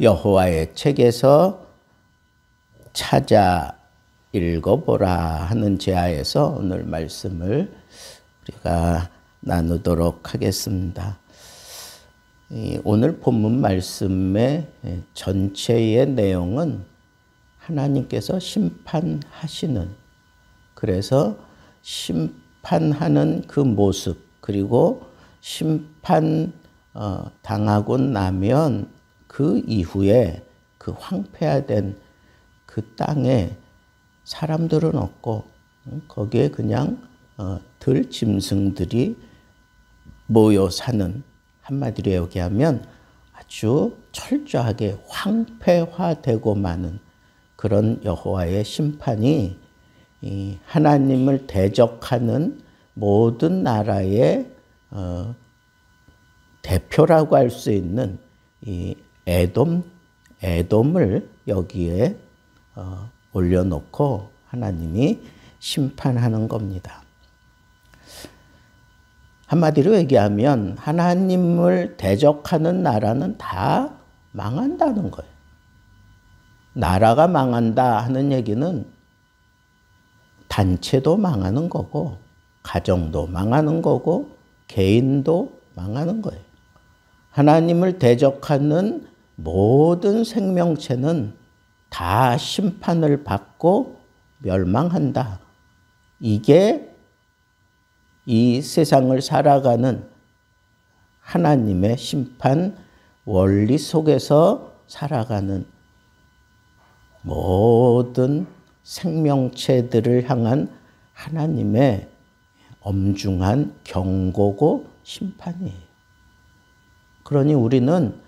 여호와의 책에서 찾아 읽어보라 하는 제하에서 오늘 말씀을 우리가 나누도록 하겠습니다. 오늘 본문 말씀의 전체의 내용은 하나님께서 심판하시는, 그래서 심판하는 그 모습, 그리고 심판 당하고 나면 그 이후에 그 황폐화된 그 땅에 사람들은 없고 거기에 그냥 들짐승들이 모여 사는, 한마디로 얘기하면 아주 철저하게 황폐화되고 마는 그런 여호와의 심판이 이 하나님을 대적하는 모든 나라의 대표라고 할 수 있는 이 에돔을 여기에 올려놓고 하나님이 심판하는 겁니다. 한마디로 얘기하면 하나님을 대적하는 나라는 다 망한다는 거예요. 나라가 망한다 하는 얘기는 단체도 망하는 거고, 가정도 망하는 거고, 개인도 망하는 거예요. 하나님을 대적하는 모든 생명체는 다 심판을 받고 멸망한다. 이게 이 세상을 살아가는 하나님의 심판 원리 속에서 살아가는 모든 생명체들을 향한 하나님의 엄중한 경고고 심판이에요. 그러니 우리는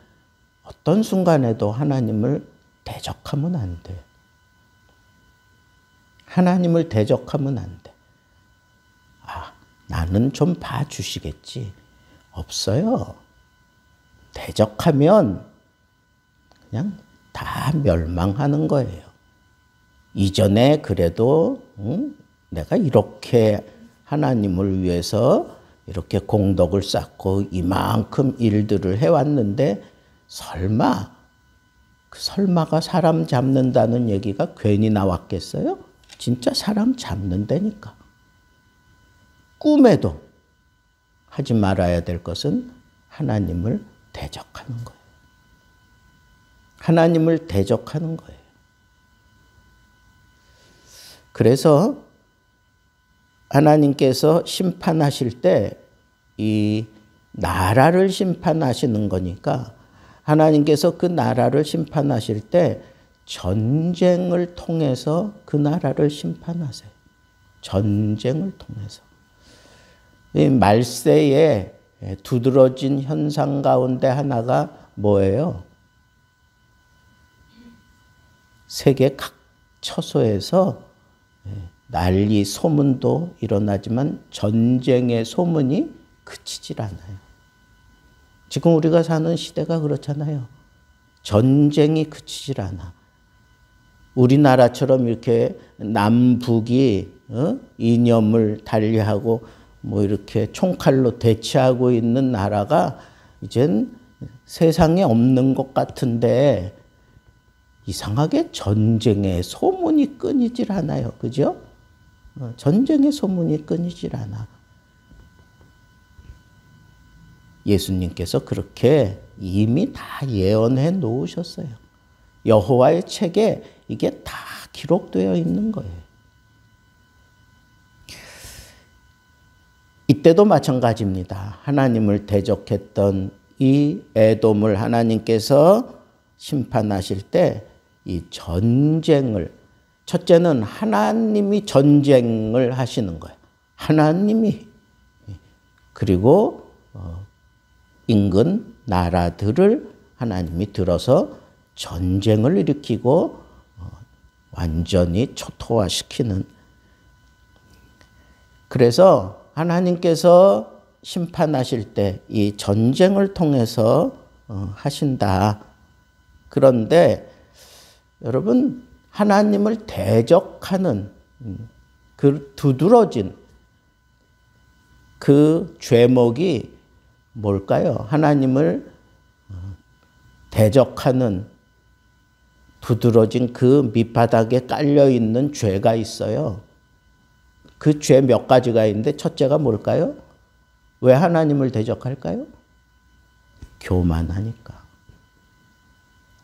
어떤 순간에도 하나님을 대적하면 안 돼. 하나님을 대적하면 안 돼. 나는 좀 봐주시겠지. 없어요. 대적하면 그냥 다 멸망하는 거예요. 이전에 그래도 내가 이렇게 하나님을 위해서 이렇게 공덕을 쌓고 이만큼 일들을 해왔는데 설마, 그 설마가 사람 잡는다는 얘기가 괜히 나왔겠어요? 진짜 사람 잡는다니까. 꿈에도 하지 말아야 될 것은 하나님을 대적하는 거예요. 하나님을 대적하는 거예요. 그래서 하나님께서 심판하실 때 이 나라를 심판하시는 거니까, 하나님께서 그 나라를 심판하실 때 전쟁을 통해서 그 나라를 심판하세요. 전쟁을 통해서. 이 말세에 두드러진 현상 가운데 하나가 뭐예요? 세계 각 처소에서 난리 소문도 일어나지만 전쟁의 소문이 그치질 않아요. 지금 우리가 사는 시대가 그렇잖아요. 전쟁이 그치질 않아. 우리나라처럼 이렇게 남북이 이념을 달리하고 뭐 이렇게 총칼로 대치하고 있는 나라가 이젠 세상에 없는 것 같은데, 이상하게 전쟁의 소문이 끊이질 않아요. 그죠? 전쟁의 소문이 끊이질 않아. 예수님께서 그렇게 이미 다 예언해 놓으셨어요. 여호와의 책에 이게 다 기록되어 있는 거예요. 이때도 마찬가지입니다. 하나님을 대적했던 이 에돔을 하나님께서 심판하실 때 이 전쟁을, 첫째는 하나님이 전쟁을 하시는 거예요. 하나님이. 그리고 인근 나라들을 하나님이 들어서 전쟁을 일으키고 완전히 초토화시키는. 그래서 하나님께서 심판하실 때 이 전쟁을 통해서 하신다. 그런데 여러분, 하나님을 대적하는 그 두드러진 그 죄목이 뭘까요? 하나님을 대적하는 두드러진 그 밑바닥에 깔려있는 죄가 있어요. 그 죄 몇 가지가 있는데 첫째가 뭘까요? 왜 하나님을 대적할까요? 교만하니까.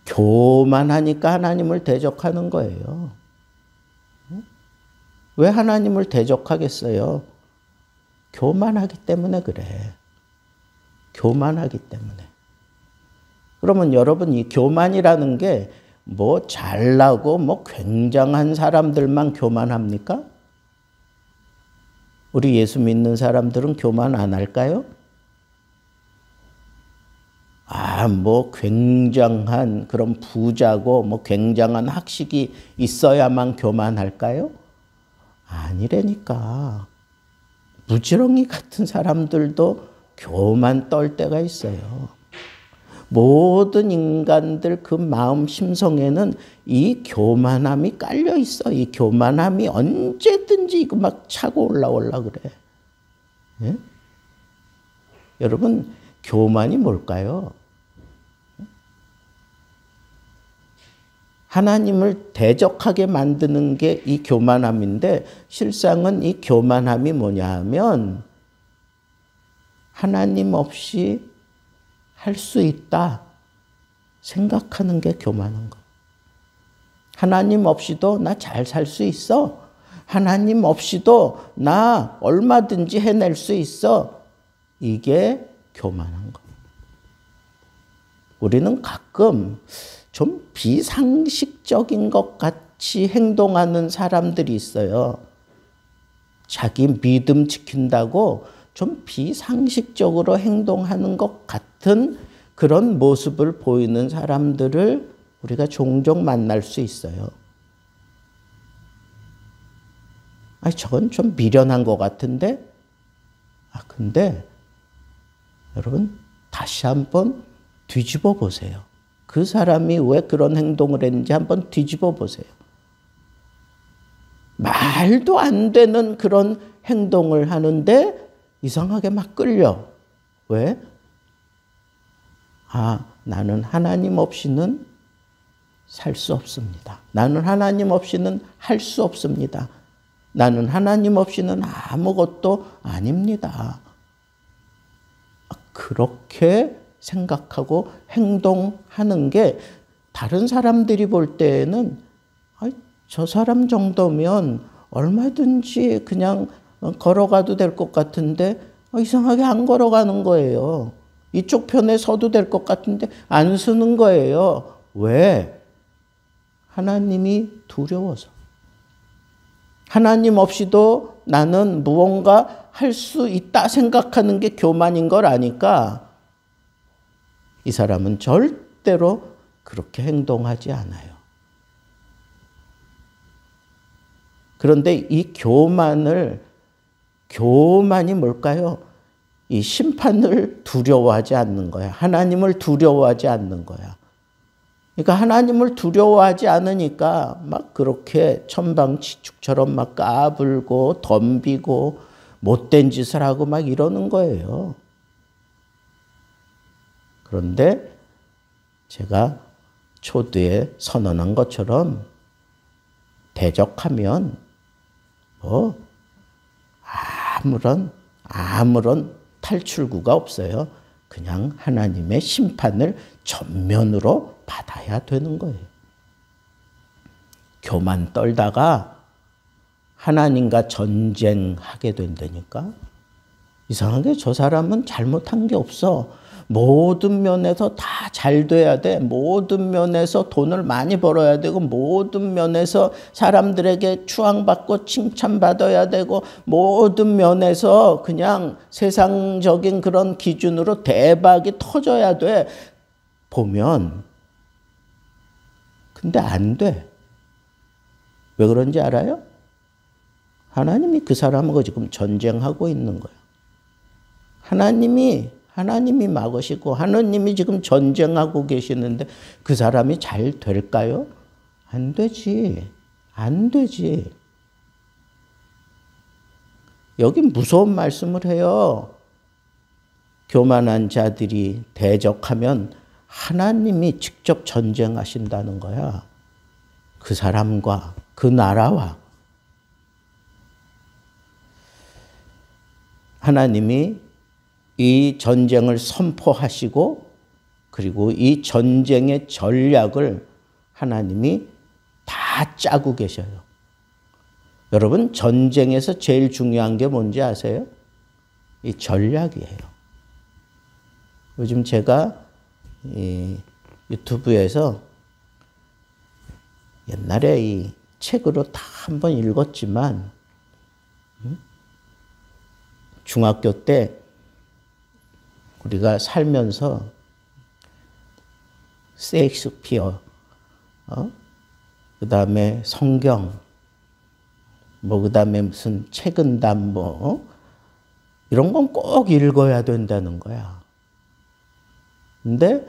교만하니까 하나님을 대적하는 거예요. 왜 하나님을 대적하겠어요? 교만하기 때문에 그래. 교만하기 때문에. 그러면 여러분, 이 교만이라는 게 뭐 잘나고 뭐 굉장한 사람들만 교만합니까? 우리 예수 믿는 사람들은 교만 안 할까요? 뭐 굉장한 그런 부자고 뭐 굉장한 학식이 있어야만 교만할까요? 아니라니까. 무지렁이 같은 사람들도 교만 떨 때가 있어요. 모든 인간들 그 마음 심성에는 이 교만함이 깔려 있어. 이 교만함이 언제든지 이거 막 차고 올라올라 그래. 예? 여러분, 교만이 뭘까요? 하나님을 대적하게 만드는 게 이 교만함인데, 실상은 이 교만함이 뭐냐 하면 하나님 없이 할 수 있다 생각하는 게 교만한 거. 하나님 없이도 나 잘 살 수 있어. 하나님 없이도 나 얼마든지 해낼 수 있어. 이게 교만한 거. 우리는 가끔 좀 비상식적인 것 같이 행동하는 사람들이 있어요. 자기 믿음 지킨다고 좀 비상식적으로 행동하는 것 같은 그런 모습을 보이는 사람들을 우리가 종종 만날 수 있어요. 저건 좀 미련한 것 같은데? 근데 여러분, 다시 한번 뒤집어 보세요. 그 사람이 왜 그런 행동을 했는지 한번 뒤집어 보세요. 말도 안 되는 그런 행동을 하는데 이상하게 막 끌려. 왜? 나는 하나님 없이는 살 수 없습니다. 나는 하나님 없이는 할 수 없습니다. 나는 하나님 없이는 아무것도 아닙니다. 그렇게 생각하고 행동하는 게 다른 사람들이 볼 때에는 저 사람 정도면 얼마든지 그냥 걸어가도 될 것 같은데 이상하게 안 걸어가는 거예요. 이쪽 편에 서도 될 것 같은데 안 서는 거예요. 왜? 하나님이 두려워서. 하나님 없이도 나는 무언가 할 수 있다 생각하는 게 교만인 걸 아니까 이 사람은 절대로 그렇게 행동하지 않아요. 그런데 이 교만이 뭘까요? 이 심판을 두려워하지 않는 거야. 하나님을 두려워하지 않는 거야. 그러니까 하나님을 두려워하지 않으니까 막 그렇게 천방지축처럼 막 까불고 덤비고 못된 짓을 하고 막 이러는 거예요. 그런데 제가 초두에 선언한 것처럼 대적하면 아무런 탈출구가 없어요. 그냥 하나님의 심판을 전면으로 받아야 되는 거예요. 교만 떨다가 하나님과 전쟁하게 된다니까. 이상하게 저 사람은 잘못한 게 없어. 모든 면에서 다 잘 돼야 돼. 모든 면에서 돈을 많이 벌어야 되고 모든 면에서 사람들에게 추앙받고 칭찬받아야 되고 모든 면에서 그냥 세상적인 그런 기준으로 대박이 터져야 돼. 보면. 근데 안 돼. 왜 그런지 알아요? 하나님이 그 사람하고 지금 전쟁하고 있는 거예요. 하나님이 막으시고 하나님이 지금 전쟁하고 계시는데 그 사람이 잘 될까요? 안 되지. 안 되지. 여기 무서운 말씀을 해요. 교만한 자들이 대적하면 하나님이 직접 전쟁하신다는 거야. 그 사람과 그 나라와 하나님이 이 전쟁을 선포하시고 그리고 이 전쟁의 전략을 하나님이 다 짜고 계셔요. 여러분, 전쟁에서 제일 중요한 게 뭔지 아세요? 이 전략이에요. 요즘 제가 이 유튜브에서 옛날에 이 책으로 다 한번 읽었지만 중학교 때 우리가 살면서 셰익스피어, 그 다음에 성경, 그 다음에 무슨 책은담 이런 건 꼭 읽어야 된다는 거야. 근데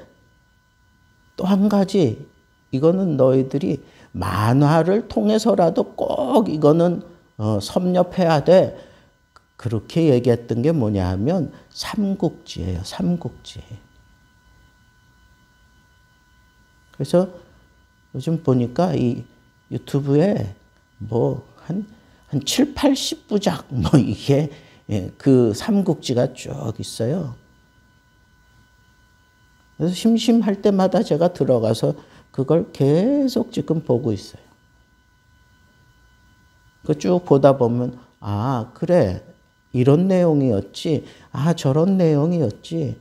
또 한 가지, 이거는 너희들이 만화를 통해서라도 꼭 이거는 섭렵해야 돼. 그렇게 얘기했던 게 뭐냐 하면 삼국지예요. 삼국지. 그래서 요즘 보니까 이 유튜브에 한 7, 80부작 이게 그 삼국지가 쭉 있어요. 그래서 심심할 때마다 제가 들어가서 그걸 계속 지금 보고 있어요. 그 쭉 보다 보면 아, 그래. 이런 내용이었지. 아, 저런 내용이었지.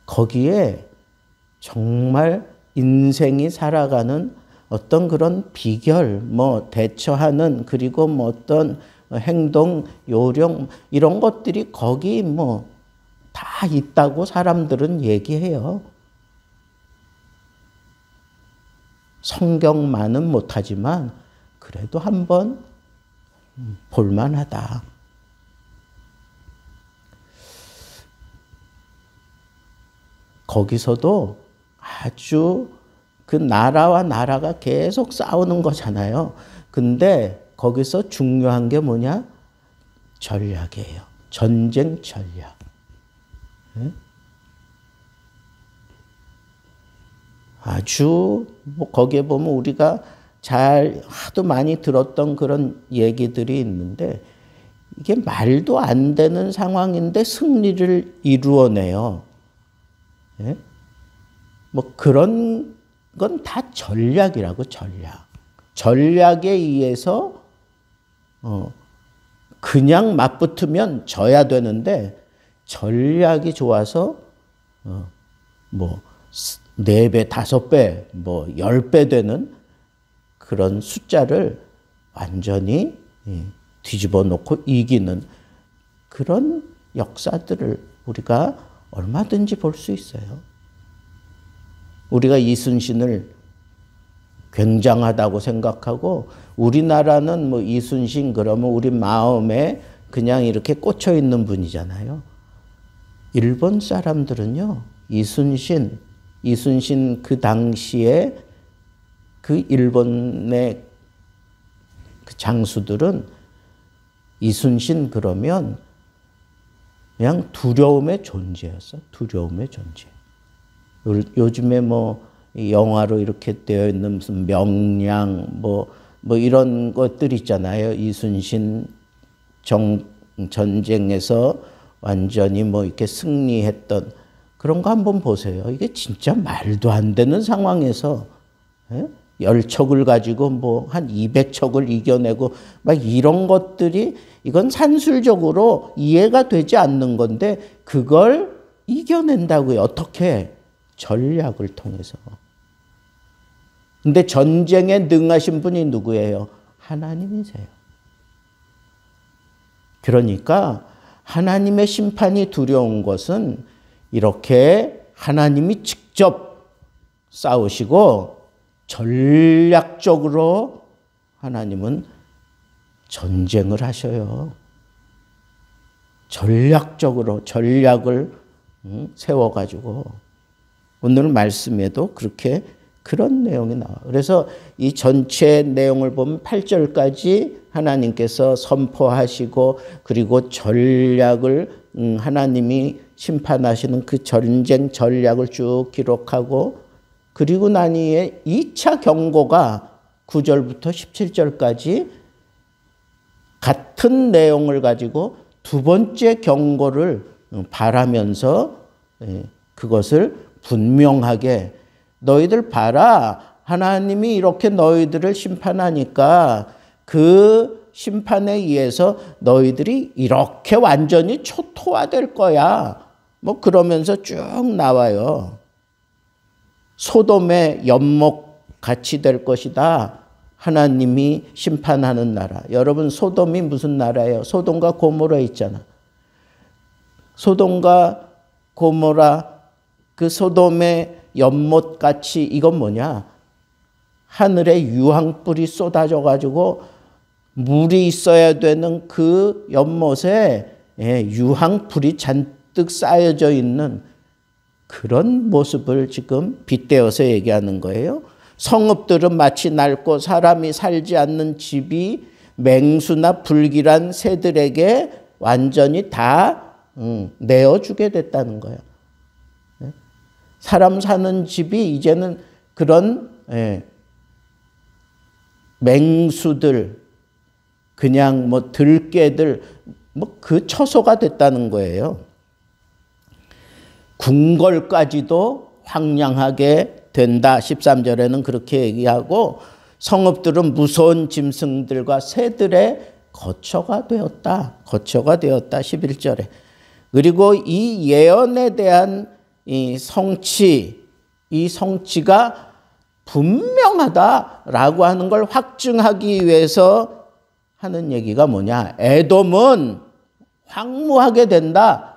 거기에 정말 인생이 살아가는 어떤 그런 비결, 대처하는, 그리고 어떤 행동, 요령, 이런 것들이 거기 다 있다고 사람들은 얘기해요. 성경만은 못하지만 그래도 한번 볼만하다. 거기서도 아주 그 나라와 나라가 계속 싸우는 거잖아요. 근데 거기서 중요한 게 뭐냐? 전략이에요. 전쟁 전략. 아주 거기에 보면 우리가 하도 많이 들었던 그런 얘기들이 있는데 이게 말도 안 되는 상황인데 승리를 이루어내요. 그런 건 다 전략이라고, 전략. 전략에 의해서 그냥 맞붙으면 져야 되는데 전략이 좋아서 4배, 5배, 10배 되는 그런 숫자를 완전히 뒤집어 놓고 이기는 그런 역사들을 우리가 얼마든지 볼 수 있어요. 우리가 이순신을 굉장하다고 생각하고 우리나라는 이순신 그러면 우리 마음에 그냥 이렇게 꽂혀 있는 분이잖아요. 일본 사람들은요, 이순신 그 당시에 그 일본의 그 장수들은 이순신 그러면 그냥 두려움의 존재였어. 두려움의 존재. 요즘에 영화로 이렇게 되어 있는 무슨 명량 이런 것들 있잖아요. 이순신 전쟁에서 완전히 이렇게 승리했던 그런 거 한번 보세요. 이게 진짜 말도 안 되는 상황에서 10척을 가지고 한 200척을 이겨내고 이런 것들이 이건 산술적으로 이해가 되지 않는 건데 그걸 이겨낸다고요. 어떻게? 전략을 통해서. 근데 전쟁에 능하신 분이 누구예요? 하나님이세요. 그러니까 하나님의 심판이 두려운 것은 이렇게 하나님이 직접 싸우시고 전략적으로 하나님은 전쟁을 하셔요. 전략적으로 전략을 세워가지고 오늘 말씀에도 그런 내용이 나와요. 그래서 이 전체 내용을 보면 8절까지 하나님께서 선포하시고 그리고 전략을 하나님이 심판하시는 그 전쟁 전략을 쭉 기록하고 그리고 난 이에 2차 경고가 9절부터 17절까지 같은 내용을 가지고 두 번째 경고를 바라면서 그것을 분명하게 너희들 봐라. 하나님이 이렇게 너희들을 심판하니까 그 심판에 의해서 너희들이 이렇게 완전히 초토화될 거야. 뭐 그러면서 쭉 나와요. 소돔의 연못 같이 될 것이다. 하나님이 심판하는 나라. 여러분 소돔이 무슨 나라예요? 소돔과 고모라 있잖아. 소돔과 고모라 그 소돔의 연못 같이 이건 뭐냐? 하늘에 유황불이 쏟아져 가지고 물이 있어야 되는 그 연못에 유황불이 잔뜩 쌓여져 있는 그런 모습을 지금 빗대어서 얘기하는 거예요. 성읍들은 마치 낡고 사람이 살지 않는 집이 맹수나 불길한 새들에게 완전히 다 내어주게 됐다는 거예요. 사람 사는 집이 이제는 그런 맹수들, 그냥 뭐 들깨들, 뭐 그 처소가 됐다는 거예요. 궁궐까지도 황량하게 된다. 13절에는 그렇게 얘기하고 성읍들은 무서운 짐승들과 새들의 거처가 되었다. 거처가 되었다. 11절에. 그리고 이 예언에 대한 이 성취, 이 성취가 분명하다라고 하는 걸 확증하기 위해서 하는 얘기가 뭐냐? 에돔은 황무하게 된다.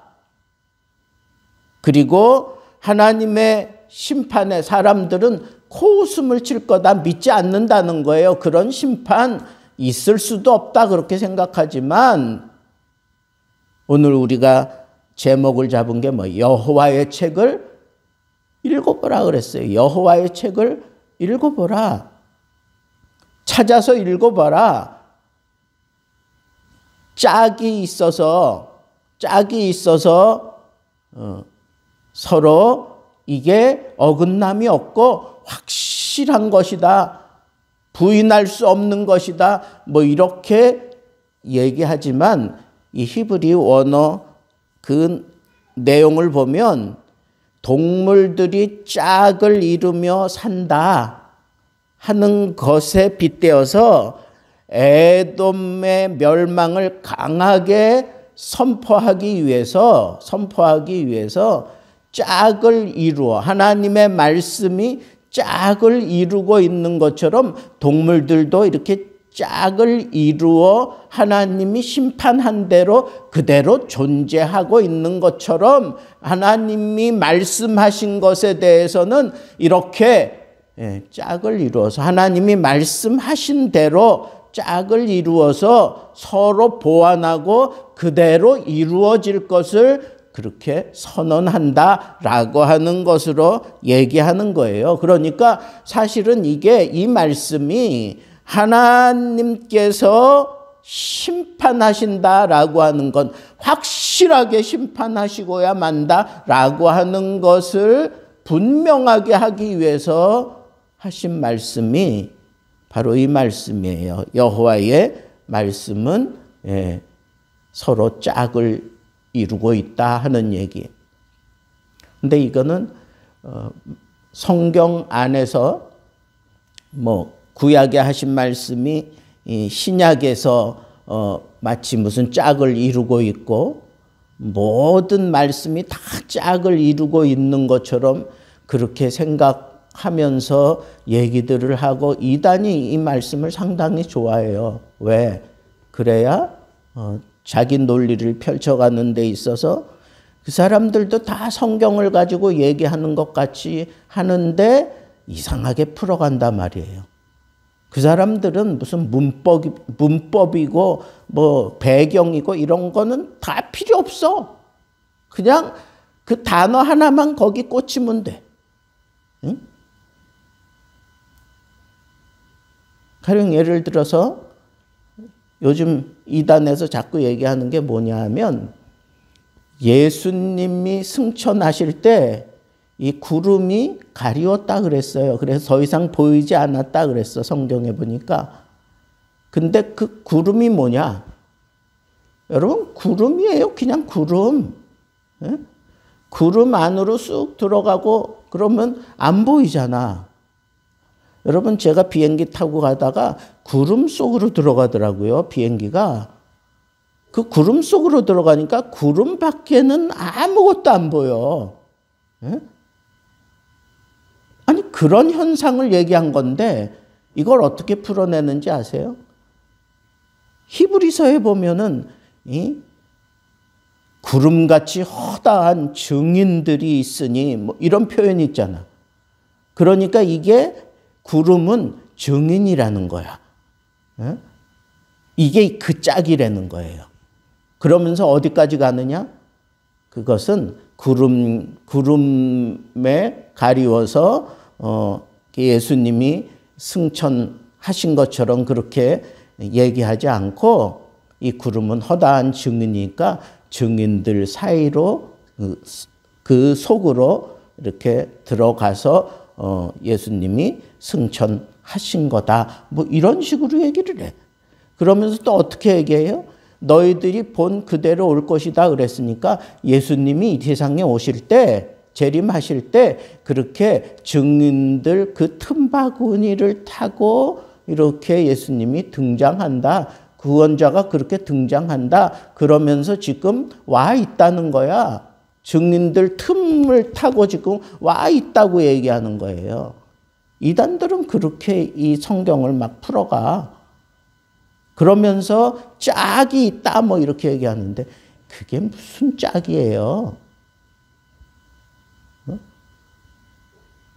그리고 하나님의 심판에 사람들은 코웃음을 칠 거다 믿지 않는다는 거예요. 그런 심판 있을 수도 없다 그렇게 생각하지만 오늘 우리가 제목을 잡은 게 뭐 여호와의 책을 읽어보라 그랬어요. 여호와의 책을 읽어보라. 찾아서 읽어봐라. 짝이 있어서 서로 이게 어긋남이 없고 확실한 것이다. 부인할 수 없는 것이다. 뭐 이렇게 얘기하지만 이 히브리 원어 그 내용을 보면 동물들이 짝을 이루며 산다 하는 것에 빗대어서 에돔의 멸망을 강하게 선포하기 위해서 짝을 이루어 하나님의 말씀이 짝을 이루고 있는 것처럼 동물들도 이렇게 짝을 이루어 하나님이 심판한 대로 그대로 존재하고 있는 것처럼 하나님이 말씀하신 것에 대해서는 이렇게 짝을 이루어서 하나님이 말씀하신 대로 짝을 이루어서 서로 보완하고 그대로 이루어질 것을 그렇게 선언한다라고 하는 것으로 얘기하는 거예요. 그러니까 사실은 이 말씀이 하나님께서 심판하신다라고 하는 건 확실하게 심판하시고야 만다라고 하는 것을 분명하게 하기 위해서 하신 말씀이 바로 이 말씀이에요. 여호와의 말씀은 서로 짝을 이루고 있다 하는 얘기. 근데 이거는 성경 안에서 뭐 구약에 하신 말씀이 신약에서 마치 무슨 짝을 이루고 있고 모든 말씀이 다 짝을 이루고 있는 것처럼 그렇게 생각하면서 얘기들을 하고 이단이 이 말씀을 상당히 좋아해요. 왜? 그래야 자기 논리를 펼쳐가는 데 있어서 그 사람들도 다 성경을 가지고 얘기하는 것 같이 하는데 이상하게 풀어간단 말이에요. 그 사람들은 무슨 문법이고 뭐 배경이고 이런 거는 다 필요 없어. 그냥 그 단어 하나만 거기 꽂히면 돼. 응? 가령 예를 들어서 요즘 이단에서 자꾸 얘기하는 게 뭐냐 하면 예수님이 승천하실 때 이 구름이 가리웠다 그랬어요. 그래서 더 이상 보이지 않았다 그랬어, 성경에 보니까. 근데 그 구름이 뭐냐? 여러분, 구름이에요. 그냥 구름. 예? 구름 안으로 쑥 들어가고 그러면 안 보이잖아. 여러분, 제가 비행기 타고 가다가 구름 속으로 들어가더라고요, 비행기가. 그 구름 속으로 들어가니까 구름 밖에는 아무것도 안 보여. 예? 아니, 그런 현상을 얘기한 건데 이걸 어떻게 풀어내는지 아세요? 히브리서에 보면은 이 구름같이 허다한 증인들이 있으니 뭐 이런 표현이 있잖아. 그러니까 이게 구름은 증인이라는 거야. 예? 이게 그 짝이라는 거예요. 그러면서 어디까지 가느냐? 그것은 구름에 가리워서 예수님이 승천하신 것처럼 그렇게 얘기하지 않고 이 구름은 허다한 증인이니까 증인들 사이로 그 속으로 이렇게 들어가서 예수님이 승천하신 거다. 뭐 이런 식으로 얘기를 해. 그러면서 또 어떻게 얘기해요? 너희들이 본 그대로 올 것이다 그랬으니까 예수님이 이 세상에 오실 때, 재림하실 때 그렇게 증인들 그 틈바구니를 타고 이렇게 예수님이 등장한다. 구원자가 그렇게 등장한다. 그러면서 지금 와 있다는 거야. 증인들 틈을 타고 지금 와 있다고 얘기하는 거예요. 이단들은 그렇게 이 성경을 막 풀어가. 그러면서 짝이 있다 뭐 이렇게 얘기하는데 그게 무슨 짝이에요?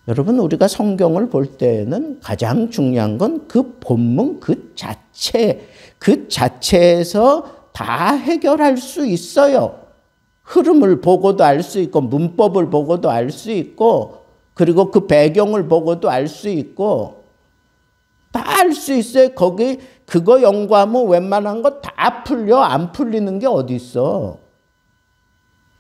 여러분, 우리가 성경을 볼 때는 가장 중요한 건 그 본문 그 자체에서 다 해결할 수 있어요. 흐름을 보고도 알 수 있고 문법을 보고도 알 수 있고 그리고 그 배경을 보고도 알 수 있고 다 알 수 있어요. 거기 그거 연구하면 웬만한 거 다 풀려. 안 풀리는 게 어디 있어.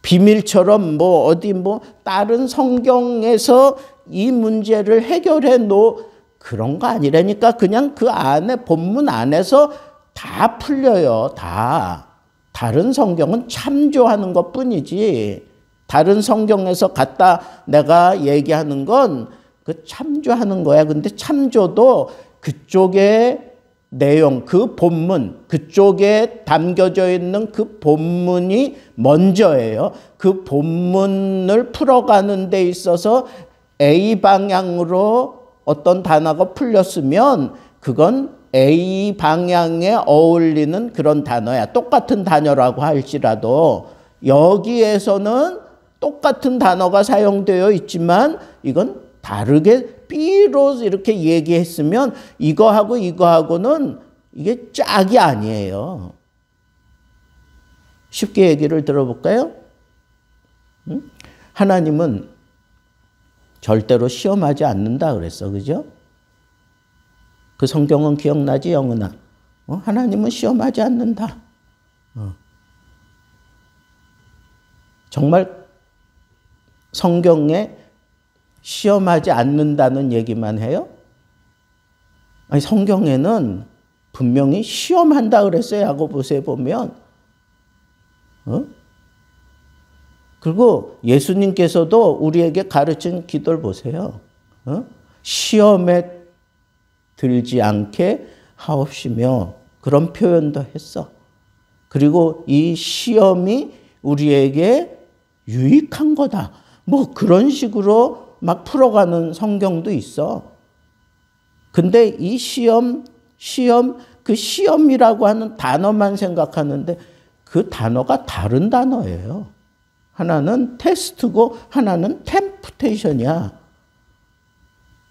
비밀처럼 뭐 어디 뭐 다른 성경에서 이 문제를 해결해 놓 그런 거 아니라니까. 그냥 그 안에 본문 안에서 다 풀려요. 다. 다른 성경은 참조하는 것뿐이지. 다른 성경에서 갖다 내가 얘기하는 건 그 참조하는 거야. 근데 참조도 그쪽에 내용, 그 본문, 그쪽에 담겨져 있는 그 본문이 먼저예요. 그 본문을 풀어가는 데 있어서 A 방향으로 어떤 단어가 풀렸으면 그건 A 방향에 어울리는 그런 단어야. 똑같은 단어라고 할지라도 여기에서는 똑같은 단어가 사용되어 있지만 이건 다르게 B로 이렇게 얘기했으면 이거하고 이거하고는 이게 짝이 아니에요. 쉽게 얘기를 들어볼까요? 하나님은 절대로 시험하지 않는다 그랬어. 그죠? 그 성경은 기억나지, 영은아? 하나님은 시험하지 않는다. 정말 성경에 시험하지 않는다는 얘기만 해요? 아니, 성경에는 분명히 시험한다 그랬어요. 야고보서에 보면. 그리고 예수님께서도 우리에게 가르친 기도를 보세요. 시험에 들지 않게 하옵시며 그런 표현도 했어. 그리고 이 시험이 우리에게 유익한 거다. 뭐 그런 식으로 막 풀어가는 성경도 있어. 근데 이 시험, 그 시험이라고 하는 단어만 생각하는데 그 단어가 다른 단어예요. 하나는 테스트고 하나는 템프테이션이야.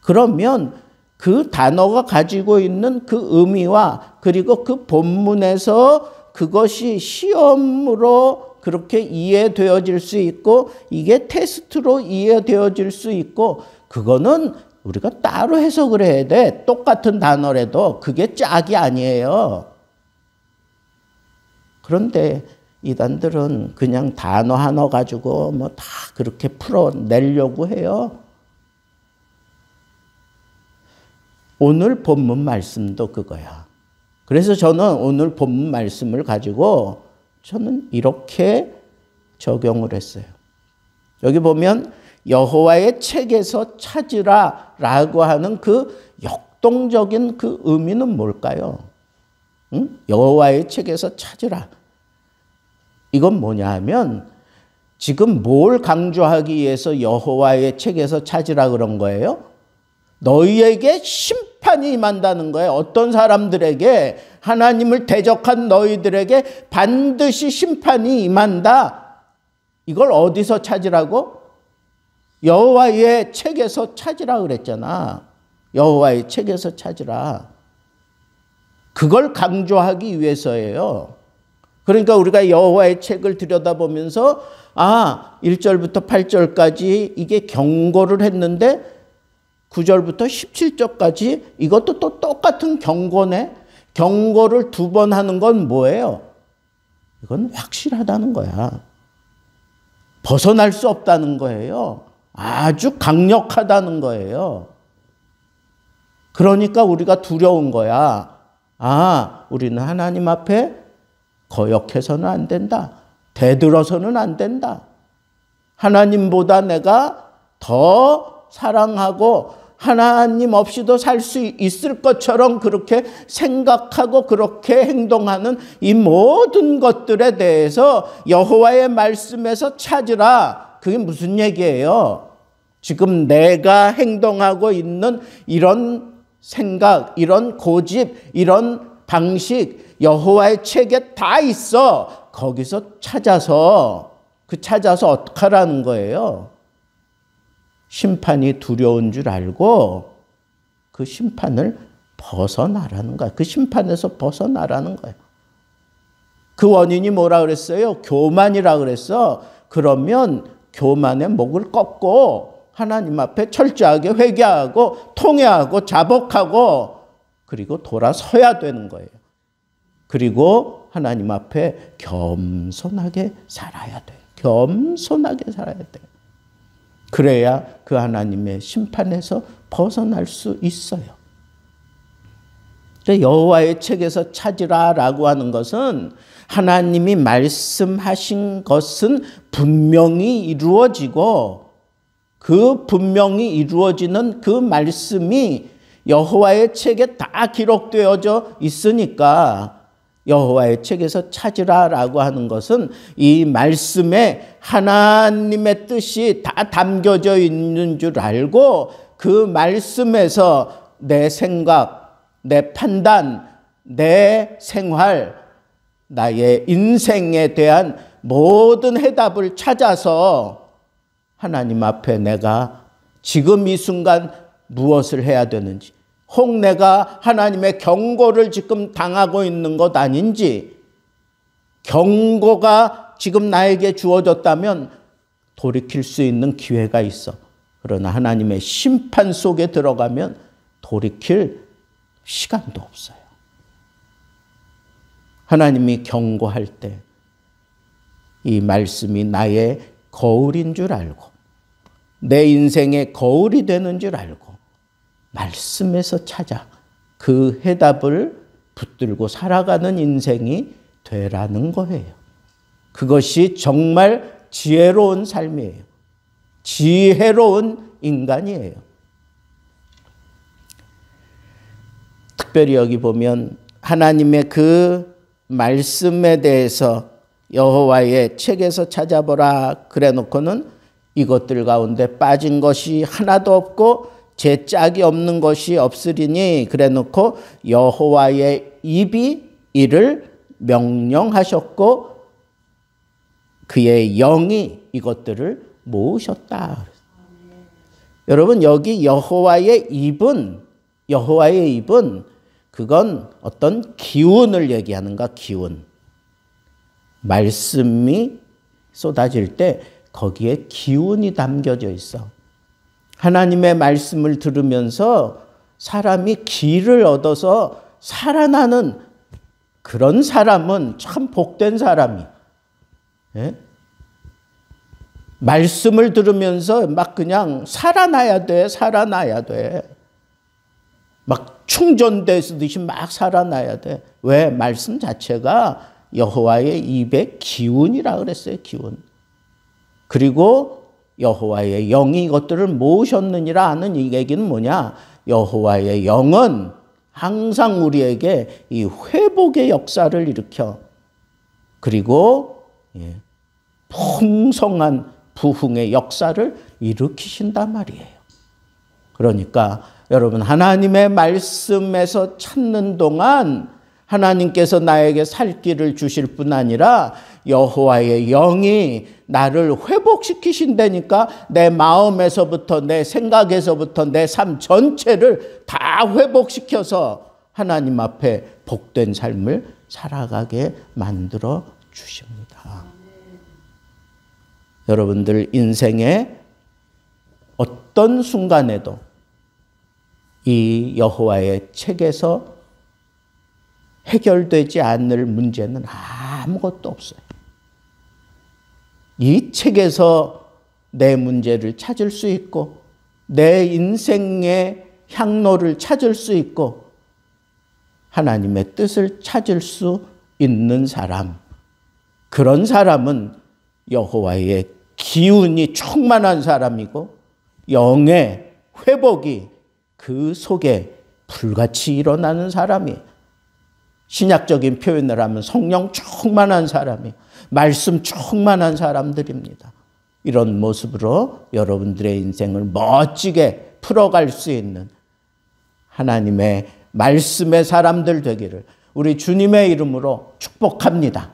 그러면 그 단어가 가지고 있는 그 의미와 그리고 그 본문에서 그것이 시험으로 그렇게 이해되어질 수 있고 이게 테스트로 이해되어질 수 있고 그거는 우리가 따로 해석을 해야 돼. 똑같은 단어라도 그게 짝이 아니에요. 그런데 이단들은 그냥 단어 하나 가지고 뭐 다 그렇게 풀어내려고 해요. 오늘 본문 말씀도 그거야. 그래서 저는 오늘 본문 말씀을 가지고 저는 이렇게 적용을 했어요. 여기 보면 여호와의 책에서 찾으라 라고 하는 그 역동적인 그 의미는 뭘까요? 응? 여호와의 책에서 찾으라. 이건 뭐냐 하면 지금 뭘 강조하기 위해서 여호와의 책에서 찾으라 그런 거예요? 너희에게 심판이 임한다는 거예요. 어떤 사람들에게, 하나님을 대적한 너희들에게 반드시 심판이 임한다. 이걸 어디서 찾으라고? 여호와의 책에서 찾으라 그랬잖아. 여호와의 책에서 찾으라. 그걸 강조하기 위해서예요. 그러니까 우리가 여호와의 책을 들여다보면서 1절부터 8절까지 이게 경고를 했는데 9절부터 17절까지 이것도 또 똑같은 경고네. 경고를 2번 하는 건 뭐예요? 이건 확실하다는 거야. 벗어날 수 없다는 거예요. 아주 강력하다는 거예요. 그러니까 우리가 두려운 거야. 우리는 하나님 앞에 거역해서는 안 된다. 대들어서는 안 된다. 하나님보다 내가 더 사랑하고 하나님 없이도 살 수 있을 것처럼 그렇게 생각하고 그렇게 행동하는 이 모든 것들에 대해서 여호와의 말씀에서 찾으라. 그게 무슨 얘기예요? 지금 내가 행동하고 있는 이런 생각, 이런 고집, 이런 방식 여호와의 책에 다 있어. 거기서 찾아서 어떻게 하라는 거예요? 심판이 두려운 줄 알고 그 심판을 벗어나라는 거야. 그 심판에서 벗어나라는 거예요. 그 원인이 뭐라 그랬어요? 교만이라 그랬어. 그러면 교만의 목을 꺾고 하나님 앞에 철저하게 회개하고 통회하고 자복하고 그리고 돌아서야 되는 거예요. 그리고 하나님 앞에 겸손하게 살아야 돼요. 겸손하게 살아야 돼요. 그래야 그 하나님의 심판에서 벗어날 수 있어요. 여호와의 책에서 찾으라라고 하는 것은 하나님이 말씀하신 것은 분명히 이루어지고 그 분명히 이루어지는 그 말씀이 여호와의 책에 다 기록되어져 있으니까 여호와의 책에서 찾으라라고 하는 것은 이 말씀에 하나님의 뜻이 다 담겨져 있는 줄 알고 그 말씀에서 내 생각, 내 판단, 내 생활, 나의 인생에 대한 모든 해답을 찾아서 하나님 앞에 내가 지금 이 순간 무엇을 해야 되는지, 혹 내가 하나님의 경고를 지금 당하고 있는 것 아닌지, 경고가 지금 나에게 주어졌다면 돌이킬 수 있는 기회가 있어. 그러나 하나님의 심판 속에 들어가면 돌이킬 시간도 없어요. 하나님이 경고할 때 이 말씀이 나의 거울인 줄 알고 내 인생의 거울이 되는 줄 알고 말씀에서 찾아 그 해답을 붙들고 살아가는 인생이 되라는 거예요. 그것이 정말 지혜로운 삶이에요. 지혜로운 인간이에요. 특별히 여기 보면 하나님의 그 말씀에 대해서 여호와의 책에서 찾아보라 그래 놓고는 이것들 가운데 빠진 것이 하나도 없고 제 짝이 없는 것이 없으리니 그래 놓고 여호와의 입이 이를 명령하셨고 그의 영이 이것들을 모으셨다. 여러분 여기 여호와의 입은 그건 어떤 기운을 얘기하는가, 기운. 말씀이 쏟아질 때 거기에 기운이 담겨져 있어. 하나님의 말씀을 들으면서 사람이 기를 얻어서 살아나는 그런 사람은 참 복된 사람이야. 예? 말씀을 들으면서 막 그냥 살아나야 돼, 살아나야 돼. 막 충전되듯이 막 살아나야 돼. 왜? 말씀 자체가 여호와의 입의 기운이라 그랬어요, 기운. 그리고 여호와의 영이 이것들을 모으셨느니라 하는 이 얘기는 뭐냐? 여호와의 영은 항상 우리에게 이 회복의 역사를 일으켜, 그리고 풍성한 부흥의 역사를 일으키신단 말이에요. 그러니까 여러분, 하나님의 말씀에서 찾는 동안 하나님께서 나에게 살 길을 주실 뿐 아니라 여호와의 영이 나를 회복시키신다니까 내 마음에서부터, 내 생각에서부터, 내 삶 전체를 다 회복시켜서 하나님 앞에 복된 삶을 살아가게 만들어 주십니다. 여러분들 인생의 어떤 순간에도 이 여호와의 책에서 해결되지 않을 문제는 아무것도 없어요. 이 책에서 내 문제를 찾을 수 있고 내 인생의 향로를 찾을 수 있고 하나님의 뜻을 찾을 수 있는 사람, 그런 사람은 여호와의 기운이 충만한 사람이고 영의 회복이 그 속에 불같이 일어나는 사람이, 신약적인 표현을 하면 성령 충만한 사람이, 말씀 충만한 사람들입니다. 이런 모습으로 여러분들의 인생을 멋지게 풀어갈 수 있는 하나님의 말씀의 사람들 되기를 우리 주님의 이름으로 축복합니다.